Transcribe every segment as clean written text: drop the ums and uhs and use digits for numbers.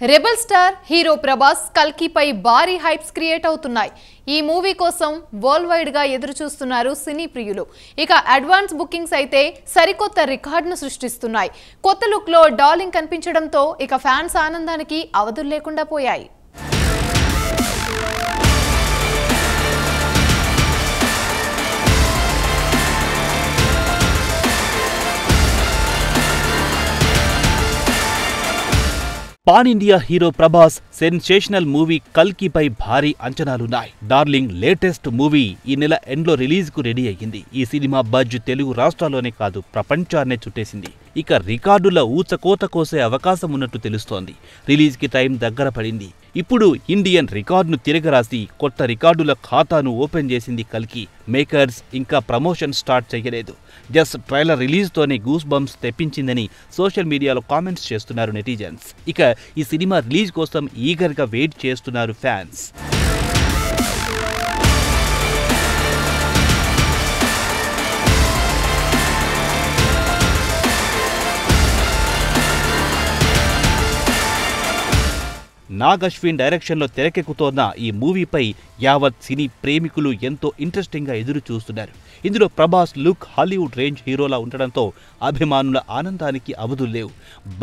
Rebel star hero Prabhas కల్కిపై భారీ hypes create అవుతున్నాయి. ఈ మూవీ కోసం వరల్డ్ వైడ్ గా ఎదురు చూస్తున్నారు సినీ ప్రియులు. ఇక అడ్వాన్స్ బుకింగ్స్ అయితే సరికొత్త రికార్డును సృష్టిస్తున్నాయి. కొత్త లుక్ లో డార్లింగ్ కనిపించడంతో ఇక ఫ్యాన్స్ ఆనందానికి అవధులు లేకుండా పోయాయి. Pan India hero Prabhas sensational movie కల్కిపై భారీ అంచనాలున్నాయి. డార్లింగ్ లేటెస్ట్ మూవీ ఈ నెల ఎండ్లో రిలీజ్ కు రెడీ అయ్యింది. ఈ సినిమా బజ్ తెలుగు రాష్ట్రాల్లోనే కాదు ప్రపంచాన్నే చుట్టేసింది. ఇక రికార్డుల ఊచకోత కోసే అవకాశం ఉన్నట్టు తెలుస్తోంది. రిలీజ్ కి టైం దగ్గర పడింది. ఇప్పుడు ఇండియన్ రికార్డును తిరగరాసి కొత్త రికార్డుల ఖాతాను ఓపెన్ చేసింది కల్కి. మేకర్స్ ఇంకా ప్రమోషన్ స్టార్ట్ చేయలేదు. జస్ట్ ట్రైలర్ రిలీజ్తోనే గూస్ బంప్స్ తెప్పించిందని సోషల్ మీడియాలో కామెంట్స్ చేస్తున్నారు నెటిజన్స్. ఇక ఈ సినిమా రిలీజ్ కోసం ఈగర్గా వెయిట్ చేస్తున్నారు ఫ్యాన్స్. నాగ్ అశ్విన్ డైరెక్షన్లో తెరకెక్కుతోన్న ఈ మూవీపై యావత్ సినీ ప్రేమికులు ఎంతో ఇంట్రెస్టింగ్గా ఎదురు చూస్తున్నారు. ఇందులో ప్రభాస్ లుక్ హాలీవుడ్ రేంజ్ హీరోలా ఉండడంతో అభిమానుల ఆనందానికి అవధులు లేవు.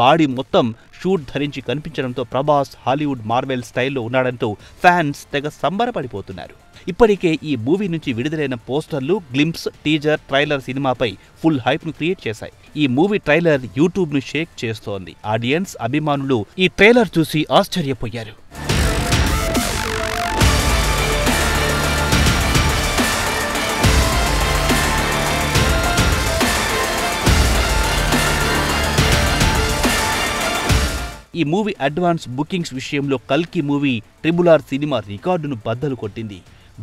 బాడీ మొత్తం షూట్ ధరించి కనిపించడంతో ప్రభాస్ హాలీవుడ్ మార్వెల్ స్టైల్లో ఉన్నాడంటూ ఫ్యాన్స్ తెగ సంబరపడిపోతున్నారు. ఇప్పటికే ఈ మూవీ నుంచి విడుదలైన పోస్టర్లు, గ్లింప్స్, టీజర్, ట్రైలర్ సినిమాపై ఫుల్ హైప్ ను క్రియేట్ చేశాయి. ఈ మూవీ ట్రైలర్ యూట్యూబ్ ను షేక్ చేస్తోంది. ఆడియన్స్, అభిమానులు ఈ ట్రైలర్ చూసి ఆశ్చర్యపోయారు. ఈ మూవీ అడ్వాన్స్ బుకింగ్స్ విషయంలో కల్కి మూవీ RRR సినిమా రికార్డును బద్దలు కొట్టింది.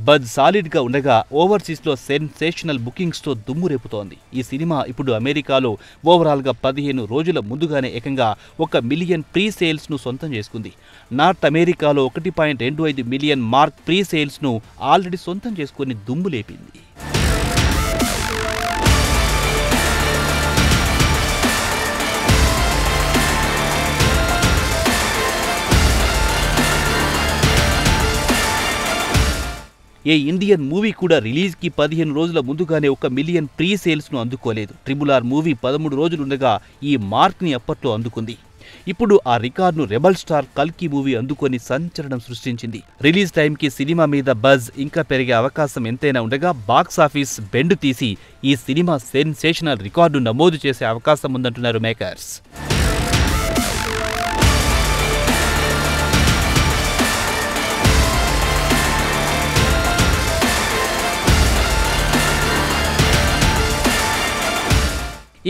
బజ్ సాలిడ్ గా ఉండగా ఓవర్సీస్ లో సెన్సేషనల్ బుకింగ్స్ తో దుమ్ము రేపుతోంది. ఈ సినిమా ఇప్పుడు అమెరికాలో ఓవరాల్ గా 15 రోజుల ముందుగానే ఏకంగా 1 మిలియన్ ప్రీ సేల్స్ ను సొంతం చేసుకుంది. నార్త్ అమెరికాలో 1.25 మిలియన్ మార్క్ ప్రీ సేల్స్ ను ఆల్రెడీ సొంతం చేసుకుని దుమ్ము లేపింది. ఏ ఇండియన్ మూవీ కూడా రిలీజ్ కి 15 రోజుల ముందుగానే 1 మిలియన్ ప్రీ సేల్స్ ను అందుకోలేదు. RRR మూవీ 13 రోజులుండగా ఈ మార్క్ ని అప్పట్లో అందుకుంది. ఇప్పుడు ఆ రికార్డును రెబల్ స్టార్ కల్కి మూవీ అందుకొని సంచలనం సృష్టించింది. రిలీజ్ టైంకి సినిమా మీద బజ్ ఇంకా పెరిగే అవకాశం ఎంతైనా ఉండగా బాక్సాఫీస్ బెండు తీసి ఈ సినిమా సెన్సేషనల్ రికార్డు నమోదు చేసే అవకాశం ఉందంటున్నారు మేకర్స్.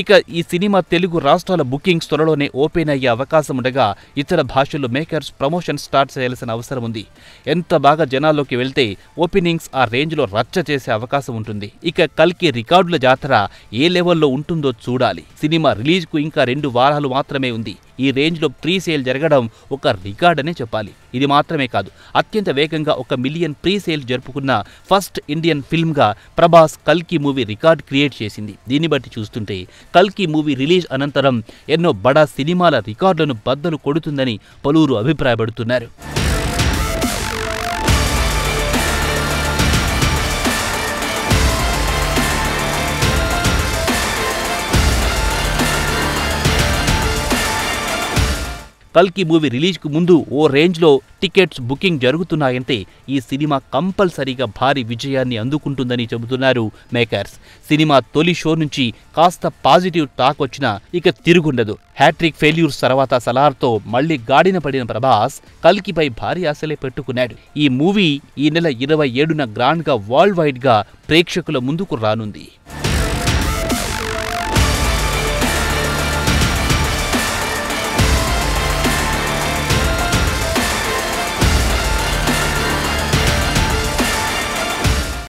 ఇక ఈ సినిమా తెలుగు రాష్ట్రాల బుకింగ్స్ త్వరలోనే ఓపెన్ అయ్యే అవకాశం ఉండగా ఇతర భాషల్లో మేకర్స్ ప్రమోషన్ స్టార్ట్ చేయాల్సిన అవసరం ఉంది. ఎంత బాగా జనాల్లోకి వెళ్తే ఓపెనింగ్స్ ఆ రేంజ్లో రచ్చ చేసే అవకాశం ఉంటుంది. ఇక కల్కి రికార్డుల జాతర ఏ లెవెల్లో ఉంటుందో చూడాలి. సినిమా రిలీజ్కు ఇంకా 2 వారాలు మాత్రమే ఉంది. ఈ రేంజ్లో ప్రీ సేల్ జరగడం ఒక రికార్డ్ అనే చెప్పాలి. ఇది మాత్రమే కాదు, అత్యంత వేగంగా 1 మిలియన్ ప్రీ సేల్ జరుపుకున్న ఫస్ట్ ఇండియన్ ఫిల్మ్గా ప్రభాస్ కల్కి మూవీ రికార్డ్ క్రియేట్ చేసింది. దీన్ని బట్టి చూస్తుంటే కల్కి మూవీ రిలీజ్ అనంతరం ఎన్నో బడా సినిమాల రికార్డులను బద్దలు కొడుతుందని పలువురు అభిప్రాయపడుతున్నారు. కల్కి మూవీ రిలీజ్కు ముందు ఓ రేంజ్లో టికెట్స్ బుకింగ్ జరుగుతున్నాయంటే ఈ సినిమా కంపల్సరీగా భారీ విజయాన్ని అందుకుంటుందని చెబుతున్నారు మేకర్స్. సినిమా తొలి షో నుంచి కాస్త పాజిటివ్ టాక్ వచ్చినా ఇక తిరుగుండదు. హ్యాట్రిక్ ఫెయిల్యూర్స్ తర్వాత సలార్తో మళ్లీ గాడిన పడిన ప్రభాస్ కల్కిపై భారీ ఆశలే పెట్టుకున్నాడు. ఈ మూవీ ఈ నెల 27న గ్రాండ్గా వరల్డ్ వైడ్గా ప్రేక్షకుల ముందుకు రానుంది.